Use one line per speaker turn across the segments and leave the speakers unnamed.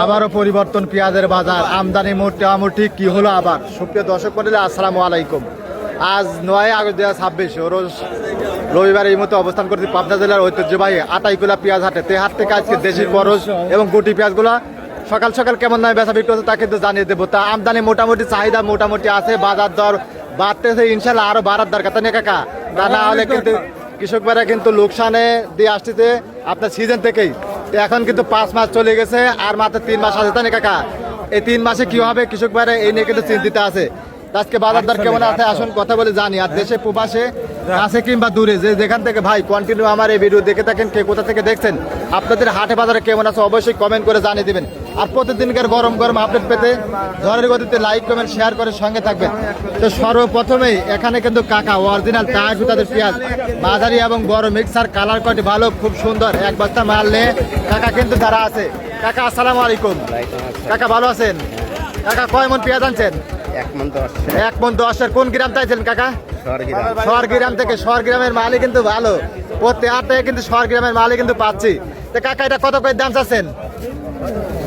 আবারও পরিবর্তন পেঁয়াজের বাজার আমদানি মোটামুটি কি হলো আবার। সুপ্রিয় দর্শক মণ্ডলী, আসসালামু আলাইকুম। আজ 9 আগস্ট 2026 রোজ রবিবার এই মতো অবস্থান করছি পাবনা জেলার ঐতিহ্যবাহী আটাইকুলা পেঁয়াজ হাটে। তে হাট থেকে আজকে দেশি করজ এবং গুটি পেঁয়াজগুলো সকাল সকাল কেমন দামে বেচা বিক্রি হচ্ছে তা কিন্তু জানিয়ে দেবো। তা আমদানি মোটামুটি চাহিদা মোটামুটি আছে, বাজার দর বাড়তেছে, ইনশাল্লাহ আরো বাড়ার দরকার তাই না কাকা? তা না হলে কিন্তু কৃষক ভাইরা কিন্তু লোকসানে দিয়ে আসতেছে আপনার সিজন থেকেই। এখন কিন্তু 5 মাস চলে গেছে, আর মাত্র 3 মাস আছে তাই না কাকা? এই 3 মাসে কি হবে কৃষক ভাইরা এই নিয়ে কিন্তু চিন্তিত আছে। আজকে বাজার দর কেমন আছে আসুন কথা বলে জানি। আর দেশে প্রবাসে কাছে কিংবা দূরে যে যেখান থেকে ভাই কন্টিনিউ আমার এই ভিডিও দেখে থাকেন, কে কোথা থেকে দেখছেন, আপনাদের হাটে বাজারে কেমন আছে অবশ্যই কমেন্ট করে জানিয়ে দিবেন। আর প্রতিদিনকার গরম গরম আপডেট পেতে ঝড়ের গতিতে লাইক কমেন্ট শেয়ার করে সঙ্গে থাকবেন। তো সর্বপ্রথমেই এখানে কিন্তু কাকা অরিজিনাল টায়ার তাদের পেঁয়াজ বাজারি এবং বড় মিক্সার কালার কোয়ালিটি ভালো, খুব সুন্দর। এক বস্তা মাল নিয়ে কাকা কিন্তু যারা আছে। কাকা আসসালামু আলাইকুম। কাকা ভালো আছেন? কাকা কয় মন পেঁয়াজ আনছেন? 1 মন 10। কোন গ্রাম চাইছেন কাকা? সরগ্রাম থেকে। সরগ্রামের মালই কিন্তু ভালো, প্রত্যেক হাট থেকে কিন্তু সরগ্রামের মালই কিন্তু পাচ্ছি। তো কাকা এটা কত করে দাম চাচ্ছেন?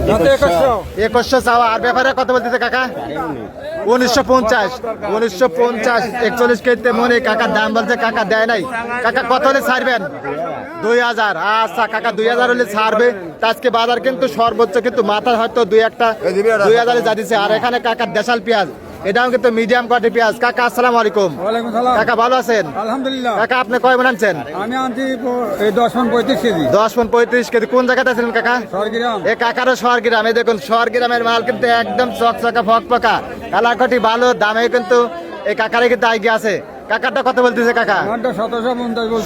2100 চাওয়া। আর ব্যাপারে কত বলতেছে কাকা? 1950। 41 কেজিতে মনে কাকার দাম বলছে, কাকা দেয় নাই। কাকা কত হলে ছাড়বেন? 2000। আচ্ছা কাকা 2000 হলে ছাড়বে। আজকে বাজার কিন্তু সর্বোচ্চ কিন্তু মাথা হয়তো 2000 যা দিচ্ছে। আর এখানে কাকার দেশাল পেঁয়াজ, এটাও কিন্তু মিডিয়াম কোয়ালিটি পেঁয়াজ। কাকা আসসালামু আলাইকুম। কাকা ভালো আছেন?
আলহামদুলিল্লাহ।
কাকা আপনি কয় মন আনছেন?
আমি আনছি 10 মণ 35 কেজি।
10 মণ 35 কেজি। কোন জায়গাতে আছেন কাকা?
সরগ্রাম।
এ কাকারও সরগ্রাম। এই দেখুন সরগ্রামের মাল কিন্তু একদম চকচকা ফকফকা, কালারকটি ভালো, দামে কিন্তু এই কাকারে কিন্তু আইগিয়ে আছে। কাকারটা কত বলতেছে কাকা?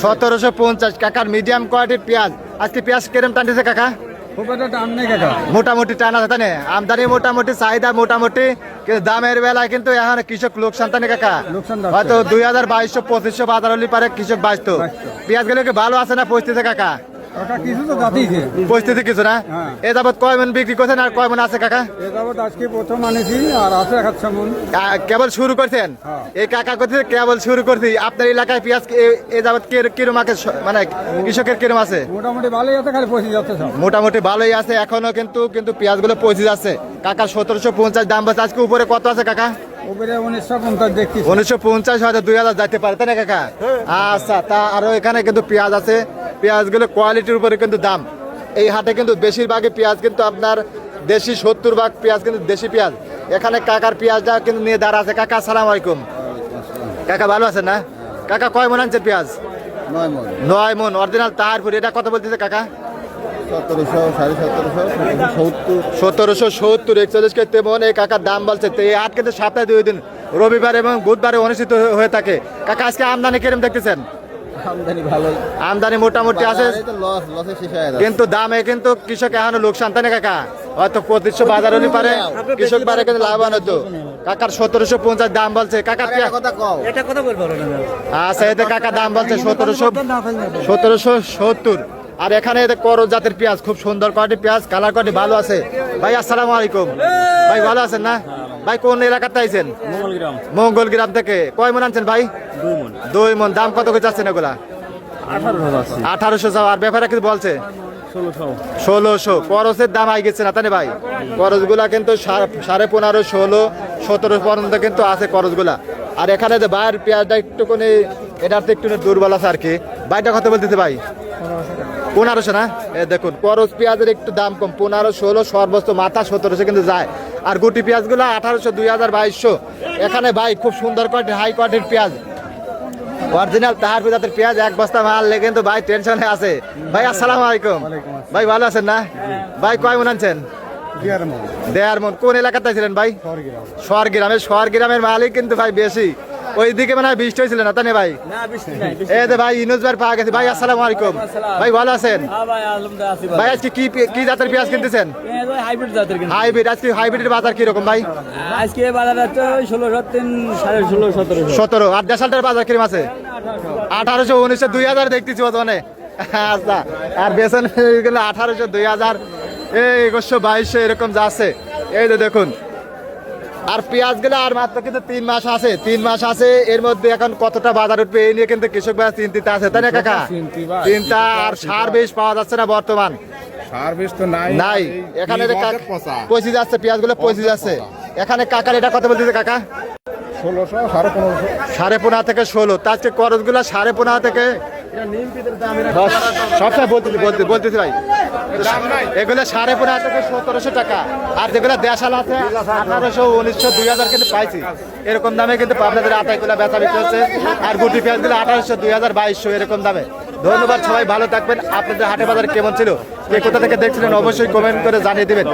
1750। কাকার মিডিয়াম কোয়ালিটির পেঁয়াজ। আজকে পেঁয়াজ কিরম টানতেছে কাকা? মোটামুটি টান আছে তাই না? আমদানি মোটামুটি, চাহিদা মোটামুটি, কিন্তু দামের বেলায় কিন্তু এখন কৃষক লোকসান তাই না কাকা? হয়তো 2200-2500 বাজার হলে পারে কৃষক বাঁচতো। পেঁয়াজ গুলো কি ভালো আছে না পরিস্থিতি কাকা? পরিস্থিতি কিছু না। এ যাবৎ কয় মন বিক্রি করছেন আর কয় মন আছে কাকা?
আজকে প্রথম আনেছি আর আছে 1 মণ।
কেবল শুরু করছেন? এই কাকা করছে কেবল শুরু করছি। আপনার এলাকায় পেঁয়াজ এ যাবৎ কিরম আছে, মানে কৃষকের কিরম আছে?
মোটামুটি ভালোই আছে, খালি পৌঁছে যাচ্ছে।
মোটামুটি ভালোই আছে এখনো, কিন্তু পেঁয়াজ গুলো পৌঁছে যাচ্ছে। কাকা 1750 দাম বলছে। আজকে উপরে কত আছে কাকা?
1950 দেখছি।
1950 হয়তো 2000 যাইতে পারে তাই না কাকা? আচ্ছা। তা আরো এখানে কিন্তু পেঁয়াজ আছে, পেঁয়াজগুলো কোয়ালিটির উপরে কিন্তু দাম। এই হাটে কিন্তু বেশিরভাগই পেঁয়াজ কিন্তু আপনার দেশি, 70 ভাগ পেঁয়াজ কিন্তু দেশি পেঁয়াজ। এখানে কাকার পেঁয়াজটা কিন্তু নিয়ে দাঁড়া আছে। কাকা আসসালামু আলাইকুম। কাকা ভালো আছেন না? কাকা কয় মন আনছেন পেঁয়াজ? 9 মণ অরিজিনাল তাহারপুর। এটা কত বলতেছে কাকা? 1770। 41 কেজি মন এই কাকার দাম বলছে। তো এই হাট কিন্তু সপ্তাহে 2 দিন, রবিবার এবং বুধবারে অনুষ্ঠিত হয়ে থাকে। কাকা আজকে আমদানি কিরম দেখতেছেন? আমদানি মোটামুটি আছে, কিন্তু দামে কিন্তু কৃষক এখনো লোকসান তাই না কাকা? হয়তো 2500 বাজার হলে পারে কৃষক বারে কিন্তু লাভবান হতো। কাকার 1750 দাম বলছে। কাকা আচ্ছা, এতে কাকা দাম বলছে 1770। আর এখানে করজ জাতের পেঁয়াজ, খুব সুন্দর কোয়ালিটি পেঁয়াজ, কালার কোয়ালিটি ভালো আছে। ভাই আসসালামু আলাইকুম। ভাই ভালো আছেন না? ভাই কোন এলাকাতে আইছেন? মঙ্গলগ্রাম থেকে। কয় মন আনছেন ভাই? 2 মণ। দাম কত করে চাচ্ছেন এগুলা? 1800 চাও। আর ব্যাপারে কিছু বলছে? 1600। করজের দাম আই গেছে না তাই ভাই? করজ গুলা কিন্তু 15.5, 16, 17 পর্যন্ত কিন্তু আছে করজ গুলা। আর এখানে যে বাইরের পেঁয়াজটা একটুখানি, এটার তো একটু দুর্বল আছে আর কি। বাইরটা কত বলতেছে ভাই? 1500 না? এ দেখুন করজ পেঁয়াজের একটু দাম কম, 15, 16, সর্বোচ্চ মাথা 1700 কিন্তু যায়। আর গুটি পেঁয়াজ গুলো 1800, 2000, 2200। এখানে ভাই খুব সুন্দর কোয়ালিটির, হাই কোয়ালিটির পেঁয়াজ, অরিজিনাল তাহারপুর জাতের পেঁয়াজ। এক বস্তা মাল লেগে কিন্তু ভাই টেনশনে আছে। ভাই আসসালামু আলাইকুম। ভাই ভালো আছেন না? ভাই কয় মন আনছেন? 1.5 মণ। কোন এলাকাতে ছিলেন ভাই? সরগ্রামের মালিক কিন্তু ভাই বেশি। ওইদিকে মানে বৃষ্টি হয়েছিল না তাই ভাই? এই যে ভাই ইনুজ ভাই পাওয়া গেছে। ভাই আসসালামু আলাইকুম। ভাই ভালো আছেন? ভাই আজকে কি জাতের পেঁয়াজ কিনতেছেন? হাইব্রিড। আজকে হাইব্রিডের বাজার কিরকম ভাই?
আজকে বাজার 16,
17। আর দেশালটার বাজার কিরকম আছে? 1800, 1900, 2000 দেখতেছি ওজনে। আচ্ছা। আর বেসন 1800, 2000, 2100, 2200 এরকম যাচ্ছে। এই যে দেখুন আর পেঁয়াজ গুলো আর মাত্র কিন্তু 3 মাস আছে, 3 মাস আছে, এর মধ্যে এখন কতটা বাজার উঠবে এই নিয়ে কিন্তু কৃষক ভাই চিন্তিত আছে, তাই না কাকা? চিন্তা। আর সার বেশ পাওয়া যাচ্ছে না বর্তমান,
সার বেশ তো নাই
নাই। এখানে যে
বছর পচা।
পচে যাচ্ছে, পেঁয়াজ গুলো পচে যাচ্ছে। এখানে কাকার এটা কত বলতেছে কাকা?
1600 1550
15.5 থেকে 16। তা আজকে খরচ গুলো 15.5 থেকে সবসময় বলতেছি ভাই, এগুলো 15.5 থেকে 1700 টাকা। আর যেগুলো দেশাল আছে 1800 1900 2000 কিন্তু পাইছি, এরকম দামে কিন্তু আপনাদের আটাইগুলো বেচা বিক্রি হচ্ছে। আর গুটি পেঁয়াজ গুলো 1800 2000 2200 এরকম দামে। ধন্যবাদ, সবাই ভালো থাকবেন। আপনাদের হাটে বাজার কেমন ছিল, কে কোথা থেকে দেখছিলেন অবশ্যই কমেন্ট করে জানিয়ে দিবেন।